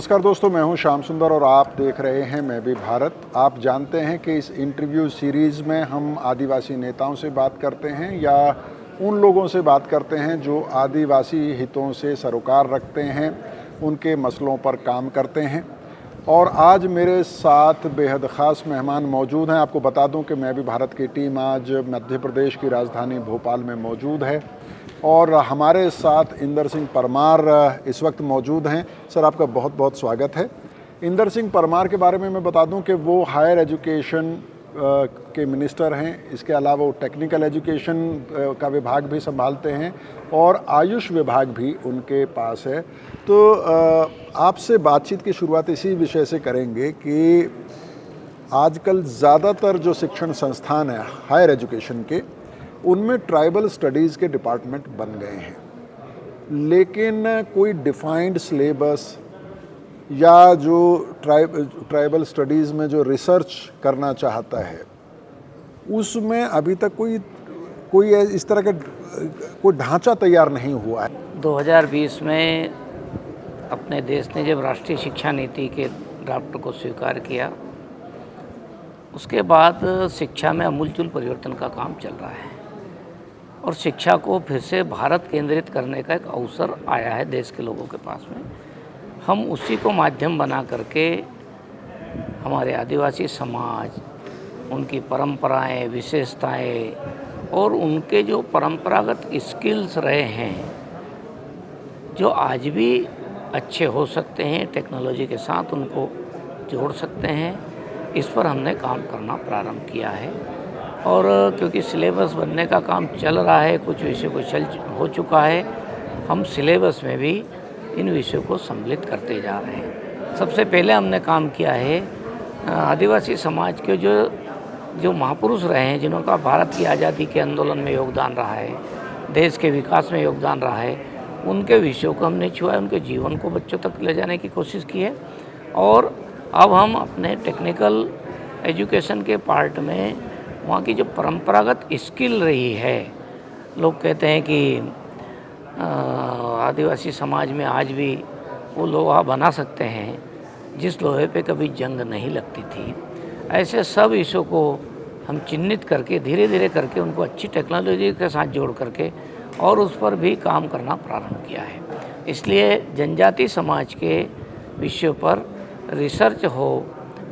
नमस्कार दोस्तों, मैं हूं श्याम सुंदर और आप देख रहे हैं मैं भी भारत। आप जानते हैं कि इस इंटरव्यू सीरीज़ में हम आदिवासी नेताओं से बात करते हैं या उन लोगों से बात करते हैं जो आदिवासी हितों से सरोकार रखते हैं, उनके मसलों पर काम करते हैं। और आज मेरे साथ बेहद ख़ास मेहमान मौजूद हैं। आपको बता दूं कि मैं भी भारत की टीम आज मध्य प्रदेश की राजधानी भोपाल में मौजूद है और हमारे साथ इंदर सिंह परमार इस वक्त मौजूद हैं। सर, आपका बहुत बहुत स्वागत है। इंदर सिंह परमार के बारे में मैं बता दूं कि वो हायर एजुकेशन के मिनिस्टर हैं। इसके अलावा वो टेक्निकल एजुकेशन का विभाग भी संभालते हैं और आयुष विभाग भी उनके पास है। तो आपसे बातचीत की शुरुआत इसी विषय से करेंगे कि आजकल ज़्यादातर जो शिक्षण संस्थान है हायर एजुकेशन के, उनमें ट्राइबल स्टडीज़ के डिपार्टमेंट बन गए हैं, लेकिन कोई डिफाइंड सिलेबस या जो ट्राइबल स्टडीज़ में जो रिसर्च करना चाहता है उसमें अभी तक कोई इस तरह का कोई ढांचा तैयार नहीं हुआ है। 2020 में अपने देश ने जब राष्ट्रीय शिक्षा नीति के ड्राफ्ट को स्वीकार किया, उसके बाद शिक्षा में आमूलचूल परिवर्तन का काम चल रहा है और शिक्षा को फिर से भारत केंद्रित करने का एक अवसर आया है देश के लोगों के पास में। हम उसी को माध्यम बना करके हमारे आदिवासी समाज, उनकी परंपराएं, विशेषताएं और उनके जो परंपरागत स्किल्स रहे हैं जो आज भी अच्छे हो सकते हैं, टेक्नोलॉजी के साथ उनको जोड़ सकते हैं, इस पर हमने काम करना प्रारंभ किया है। और क्योंकि सिलेबस बनने का काम चल रहा है, कुछ विषय को हो चुका है, हम सिलेबस में भी इन विषयों को सम्मिलित करते जा रहे हैं। सबसे पहले हमने काम किया है आदिवासी समाज के जो महापुरुष रहे हैं, जिनका भारत की आज़ादी के आंदोलन में योगदान रहा है, देश के विकास में योगदान रहा है, उनके विषयों को हमने छुआ, उनके जीवन को बच्चों तक ले जाने की कोशिश की है। और अब हम अपने टेक्निकल एजुकेशन के पार्ट में वहाँ की जो परंपरागत स्किल रही है, लोग कहते हैं कि आदिवासी समाज में आज भी वो लोहा बना सकते हैं जिस लोहे पे कभी जंग नहीं लगती थी। ऐसे सब इशू को हम चिन्हित करके धीरे धीरे करके उनको अच्छी टेक्नोलॉजी के साथ जोड़ करके और उस पर भी काम करना प्रारंभ किया है। इसलिए जनजाति समाज के विषयों पर रिसर्च हो,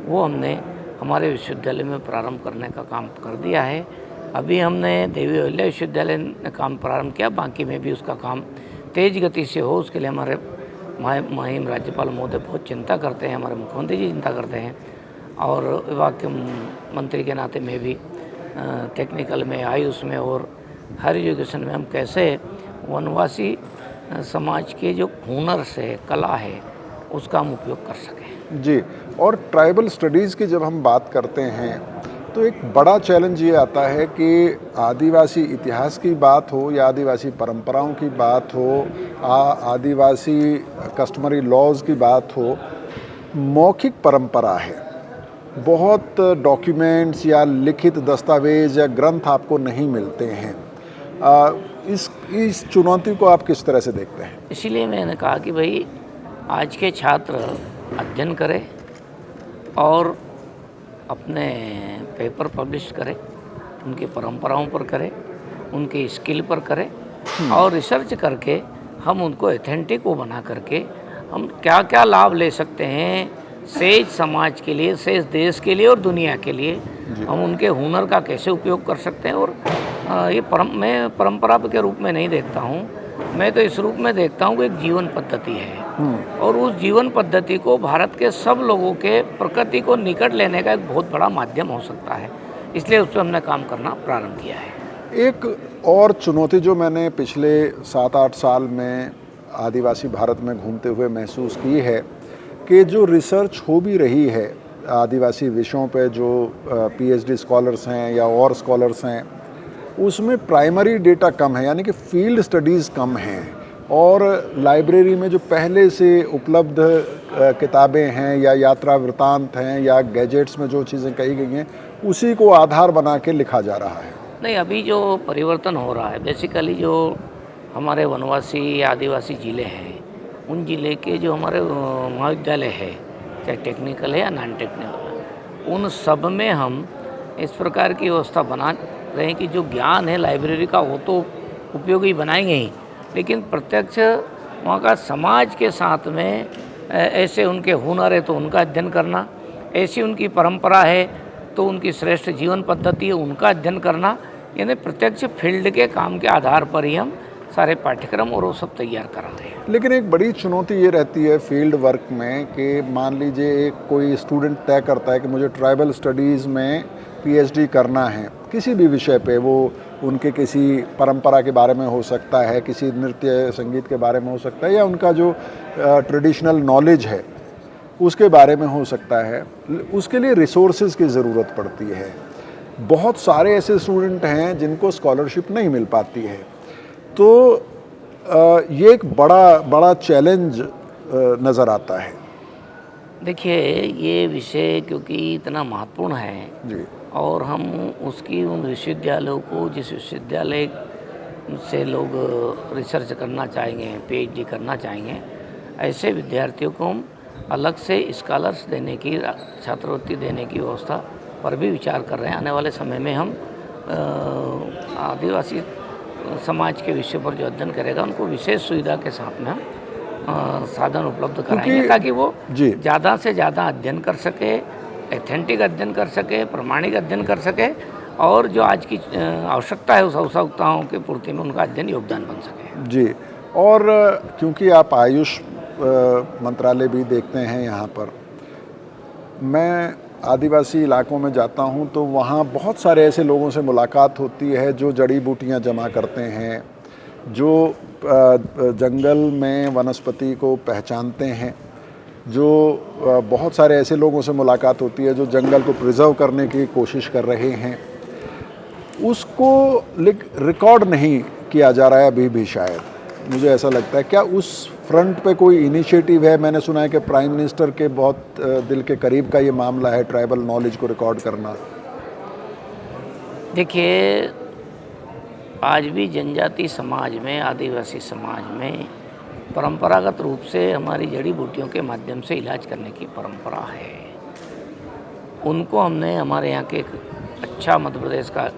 वो हमने हमारे विश्वविद्यालय में प्रारंभ करने का काम कर दिया है। अभी हमने देवी अहिल्या विश्वविद्यालय ने काम प्रारंभ किया, बाकी में भी उसका काम तेज गति से हो, उसके लिए हमारे महिम राज्यपाल महोदय बहुत चिंता करते हैं, हमारे मुख्यमंत्री जी चिंता करते हैं और विभाग के मंत्री के नाते में भी टेक्निकल में, आयुष में और हायर एजुकेशन में हम कैसे वनवासी समाज के जो हुनर से कला है उसका हम उपयोग कर सकें। जी, और ट्राइबल स्टडीज़ की जब हम बात करते हैं तो एक बड़ा चैलेंज ये आता है कि आदिवासी इतिहास की बात हो या आदिवासी परंपराओं की बात हो, आदिवासी कस्टमरी लॉज की बात हो, मौखिक परंपरा है। बहुत डॉक्यूमेंट्स या लिखित दस्तावेज या ग्रंथ आपको नहीं मिलते हैं। इस चुनौती को आप किस तरह से देखते हैं? इसीलिए मैंने कहा कि भाई आज के छात्र अध्ययन करें और अपने पेपर पब्लिश करें, उनकी परंपराओं पर करें, उनकी स्किल पर करें और रिसर्च करके हम उनको एथेंटिक वो बना करके हम क्या क्या लाभ ले सकते हैं शेष समाज के लिए, शेष देश के लिए और दुनिया के लिए, हम उनके हुनर का कैसे उपयोग कर सकते हैं। और ये मैं परंपरा के रूप में नहीं देखता हूँ, मैं तो इस रूप में देखता हूँ कि एक जीवन पद्धति है और उस जीवन पद्धति को भारत के सब लोगों के प्रकृति को निकट लेने का एक बहुत बड़ा माध्यम हो सकता है। इसलिए उस पर हमने काम करना प्रारंभ किया है। एक और चुनौती जो मैंने पिछले 7-8 साल में आदिवासी भारत में घूमते हुए महसूस की है कि जो रिसर्च हो भी रही है आदिवासी विषयों पे, जो पीएचडी स्कॉलर्स हैं या और स्कॉलर्स हैं, उसमें प्राइमरी डेटा कम है, यानी कि फील्ड स्टडीज़ कम हैं और लाइब्रेरी में जो पहले से उपलब्ध किताबें हैं या यात्रा वृत्तांत हैं या गैजेट्स में जो चीज़ें कही गई हैं उसी को आधार बना के लिखा जा रहा है। नहीं, अभी जो परिवर्तन हो रहा है, बेसिकली जो हमारे वनवासी आदिवासी ज़िले हैं उन जिले के जो हमारे महाविद्यालय है, चाहे टेक्निकल है या नॉन टेक्निकल, उन सब में हम इस प्रकार की व्यवस्था बना रहे हैं कि जो ज्ञान है लाइब्रेरी का वो तो उपयोगी बनाएंगे ही, लेकिन प्रत्यक्ष वहाँ का समाज के साथ में ऐसे उनके हुनर है तो उनका अध्ययन करना, ऐसी उनकी परंपरा है तो उनकी श्रेष्ठ जीवन पद्धति है उनका अध्ययन करना, यानी प्रत्यक्ष फील्ड के काम के आधार पर ही हम सारे पाठ्यक्रम और वो सब तैयार करा रहे हैं। लेकिन एक बड़ी चुनौती ये रहती है फील्ड वर्क में कि मान लीजिए एक कोई स्टूडेंट तय करता है कि मुझे ट्राइबल स्टडीज़ में पीएचडी करना है किसी भी विषय पे, वो उनके किसी परंपरा के बारे में हो सकता है, किसी नृत्य संगीत के बारे में हो सकता है, या उनका जो ट्रेडिशनल नॉलेज है उसके बारे में हो सकता है। उसके लिए रिसोर्सेज की ज़रूरत पड़ती है। बहुत सारे ऐसे स्टूडेंट हैं जिनको स्कॉलरशिप नहीं मिल पाती है, तो ये एक बड़ा चैलेंज नज़र आता है। देखिए, ये विषय क्योंकि इतना महत्वपूर्ण है जी, और हम उसकी उन विश्वविद्यालयों को, जिस विश्वविद्यालय से लोग रिसर्च करना चाहेंगे, पीएचडी करना चाहेंगे, ऐसे विद्यार्थियों को हम अलग से स्कॉलर्स देने की, छात्रवृत्ति देने की व्यवस्था पर भी विचार कर रहे हैं। आने वाले समय में हम आदिवासी समाज के विषय पर जो अध्ययन करेगा उनको विशेष सुविधा के साथ में हम साधन उपलब्ध कराएंगे ताकि वो ज़्यादा से ज़्यादा अध्ययन कर सके, एथेंटिक अध्ययन कर सके, प्रमाणिक अध्ययन कर सके और जो आज की आवश्यकता है उस आवश्यकताओं की पूर्ति में उनका अध्ययन योगदान बन सके। जी, और क्योंकि आप आयुष मंत्रालय भी देखते हैं यहाँ पर, मैं आदिवासी इलाकों में जाता हूँ तो वहाँ बहुत सारे ऐसे लोगों से मुलाकात होती है जो जड़ी बूटियाँ जमा करते हैं, जो जंगल में वनस्पति को पहचानते हैं, जो बहुत सारे ऐसे लोगों से मुलाकात होती है जो जंगल को प्रिजर्व करने की कोशिश कर रहे हैं। उसको रिकॉर्ड नहीं किया जा रहा है अभी भी, शायद मुझे ऐसा लगता है। क्या उस फ्रंट पे कोई इनिशिएटिव है? मैंने सुना है कि प्राइम मिनिस्टर के बहुत दिल के करीब का ये मामला है, ट्राइबल नॉलेज को रिकॉर्ड करना। देखिए, आज भी जनजाति समाज में, आदिवासी समाज में परंपरागत रूप से हमारी जड़ी बूटियों के माध्यम से इलाज करने की परंपरा है। उनको हमने हमारे यहाँ के एक अच्छा मध्य प्रदेश का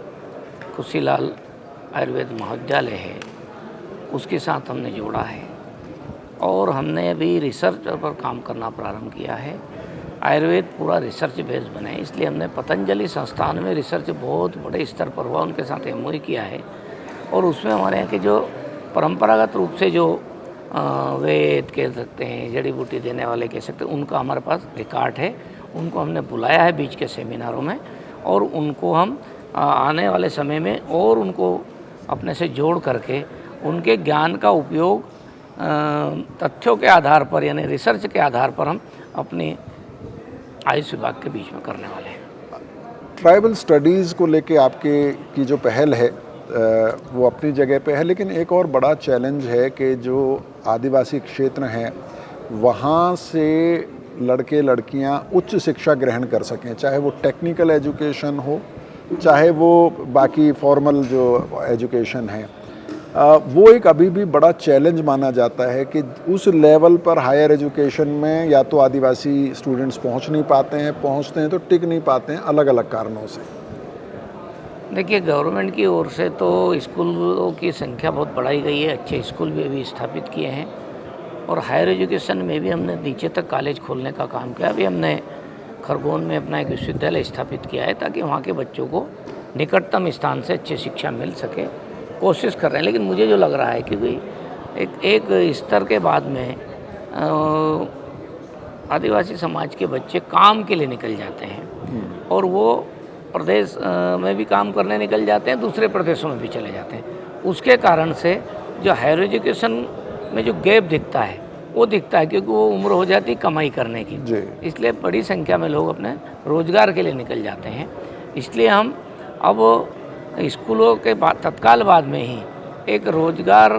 खुशीलाल आयुर्वेद महाविद्यालय है, उसके साथ हमने जोड़ा है और हमने अभी रिसर्च पर काम करना प्रारंभ किया है। आयुर्वेद पूरा रिसर्च बेस्ड बने, इसलिए हमने पतंजलि संस्थान में रिसर्च बहुत बड़े स्तर पर हुआ, उनके साथ एमओयू किया है और उसमें हमारे यहाँ के जो परंपरागत रूप से जो वेद कह सकते हैं, जड़ी बूटी देने वाले कह सकते हैं, उनका हमारे पास रिकॉर्ड है। उनको हमने बुलाया है बीच के सेमिनारों में और उनको हम आने वाले समय में और उनको अपने से जोड़ करके उनके ज्ञान का उपयोग तथ्यों के आधार पर, यानी रिसर्च के आधार पर हम अपनी आयुष विभाग के बीच में करने वाले हैं। ट्राइबल स्टडीज़ को लेके आपके की जो पहल है वो अपनी जगह पे है, लेकिन एक और बड़ा चैलेंज है कि जो आदिवासी क्षेत्र हैं वहाँ से लड़के लड़कियाँ उच्च शिक्षा ग्रहण कर सकें, चाहे वो टेक्निकल एजुकेशन हो, चाहे वो बाकी फॉर्मल जो एजुकेशन है, वो एक अभी भी बड़ा चैलेंज माना जाता है कि उस लेवल पर हायर एजुकेशन में या तो आदिवासी स्टूडेंट्स पहुंच नहीं पाते हैं, पहुंचते हैं तो टिक नहीं पाते हैं अलग अलग कारणों से। देखिए, गवर्नमेंट की ओर से तो स्कूलों की संख्या बहुत बढ़ाई गई है, अच्छे स्कूल भी अभी स्थापित किए हैं और हायर एजुकेशन में भी हमने नीचे तक कॉलेज खोलने का काम किया। अभी हमने खरगोन में अपना एक विश्वविद्यालय स्थापित किया है ताकि वहाँ के बच्चों को निकटतम स्थान से अच्छी शिक्षा मिल सके, कोशिश कर रहे हैं। लेकिन मुझे जो लग रहा है कि भाई एक स्तर के बाद में आदिवासी समाज के बच्चे काम के लिए निकल जाते हैं और वो प्रदेश में भी काम करने निकल जाते हैं, दूसरे प्रदेशों में भी चले जाते हैं। उसके कारण से जो हायर एजुकेशन में जो गैप दिखता है वो दिखता है, क्योंकि वो उम्र हो जाती कमाई करने की, इसलिए बड़ी संख्या में लोग अपने रोजगार के लिए निकल जाते हैं। इसलिए हम अब स्कूलों के बाद तत्काल बाद में ही एक रोजगार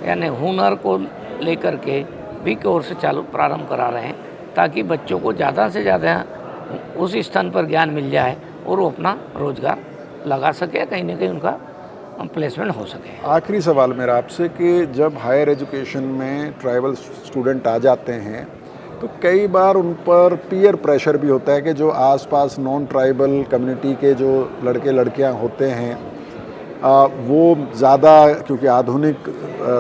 यानी हुनर को लेकर के भी कोर्स चालू प्रारंभ करा रहे हैं ताकि बच्चों को ज़्यादा से ज़्यादा उस स्थान पर ज्ञान मिल जाए और वो अपना रोजगार लगा सके, कहीं ना कहीं उनका प्लेसमेंट हो सके। आखिरी सवाल मेरा आपसे कि जब हायर एजुकेशन में ट्राइबल स्टूडेंट आ जाते हैं तो कई बार उन पर पीयर प्रेशर भी होता है कि जो आसपास नॉन ट्राइबल कम्युनिटी के जो लड़के लड़कियां होते हैं वो ज़्यादा क्योंकि आधुनिक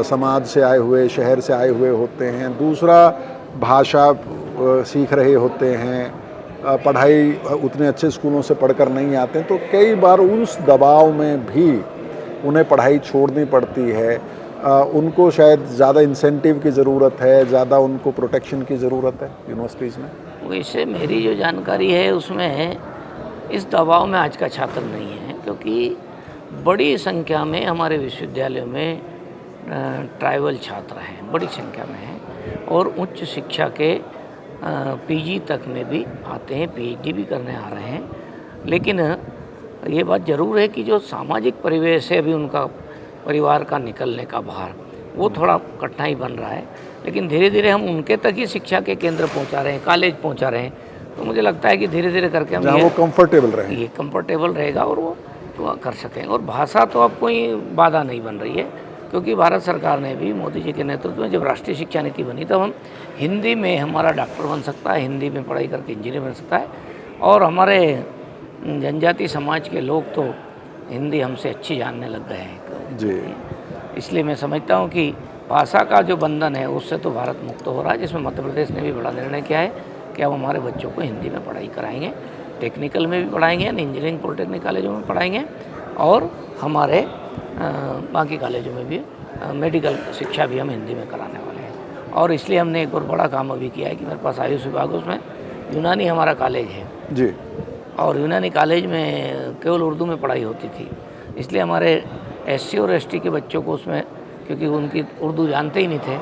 समाज से आए हुए, शहर से आए हुए होते हैं, दूसरा भाषा सीख रहे होते हैं, पढ़ाई उतने अच्छे स्कूलों से पढ़कर नहीं आते हैं, तो कई बार उस दबाव में भी उन्हें पढ़ाई छोड़नी पड़ती है। उनको शायद ज़्यादा इंसेंटिव की ज़रूरत है, ज़्यादा उनको प्रोटेक्शन की ज़रूरत है यूनिवर्सिटीज़ में। वैसे मेरी जो जानकारी है उसमें इस दबाव में आज का छात्र नहीं है, क्योंकि बड़ी संख्या में हमारे विश्वविद्यालयों में ट्राइबल छात्र हैं, बड़ी संख्या में हैं, और उच्च शिक्षा के पीजी तक में भी आते हैं, पीएचडी भी करने आ रहे हैं। लेकिन ये बात ज़रूर है कि जो सामाजिक परिवेश है अभी उनका, परिवार का निकलने का भार, वो थोड़ा कठिनाई बन रहा है। लेकिन धीरे धीरे हम उनके तक ही शिक्षा के केंद्र पहुंचा रहे हैं, कॉलेज पहुंचा रहे हैं, तो मुझे लगता है कि धीरे धीरे करके हम वो कंफर्टेबल रहें, ये कंफर्टेबल रहेगा और वो तो कर सकें। और भाषा तो अब कोई बाधा नहीं बन रही है, क्योंकि भारत सरकार ने भी, मोदी जी के नेतृत्व में जब राष्ट्रीय शिक्षा नीति बनी तब हम हिंदी में हमारा डॉक्टर बन सकता है, हिंदी में पढ़ाई करके इंजीनियर बन सकता है, और हमारे जनजाति समाज के लोग तो हिंदी हमसे अच्छी जानने लग गए हैं जी। इसलिए मैं समझता हूँ कि भाषा का जो बंधन है उससे तो भारत मुक्त हो रहा है, जिसमें मध्य प्रदेश ने भी बड़ा निर्णय किया है कि अब हमारे बच्चों को हिंदी में पढ़ाई कराएंगे, टेक्निकल में भी पढ़ाएंगे, इंजीनियरिंग पॉलिटेक्निक कॉलेजों में पढ़ाएंगे, और हमारे बाकी कॉलेजों में भी मेडिकल शिक्षा भी हम हिंदी में कराने वाले हैं। और इसलिए हमने एक और बड़ा काम अभी किया है कि मेरे पास आयुष विभाग, उसमें यूनानी हमारा कॉलेज है जी, और यूनानी कॉलेज में केवल उर्दू में पढ़ाई होती थी, इसलिए हमारे एससी और एसटी के बच्चों को उसमें, क्योंकि उनकी उर्दू जानते ही नहीं थे,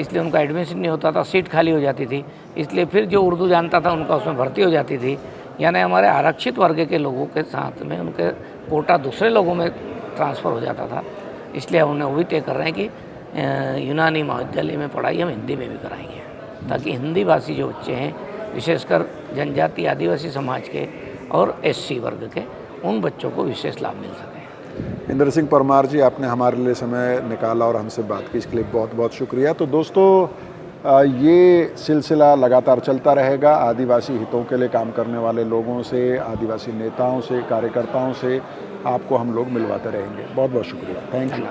इसलिए उनका एडमिशन नहीं होता था, सीट खाली हो जाती थी, इसलिए फिर जो उर्दू जानता था उनका उसमें भर्ती हो जाती थी। यानी हमारे आरक्षित वर्ग के लोगों के साथ में उनके कोटा दूसरे लोगों में ट्रांसफ़र हो जाता था। इसलिए हमने वो भी तय कर रहे हैं कि यूनानी महाविद्यालय में पढ़ाई हम हिंदी में भी कराएंगे, ताकि हिंदी भाषी जो बच्चे हैं, विशेषकर जनजाति आदिवासी समाज के और एससी वर्ग के, उन बच्चों को विशेष लाभ मिल सके। इंद्र सिंह परमार जी, आपने हमारे लिए समय निकाला और हमसे बात की, इसके लिए बहुत बहुत शुक्रिया। तो दोस्तों, ये सिलसिला लगातार चलता रहेगा। आदिवासी हितों के लिए काम करने वाले लोगों से, आदिवासी नेताओं से, कार्यकर्ताओं से आपको हम लोग मिलवाते रहेंगे। बहुत बहुत शुक्रिया। Thank you.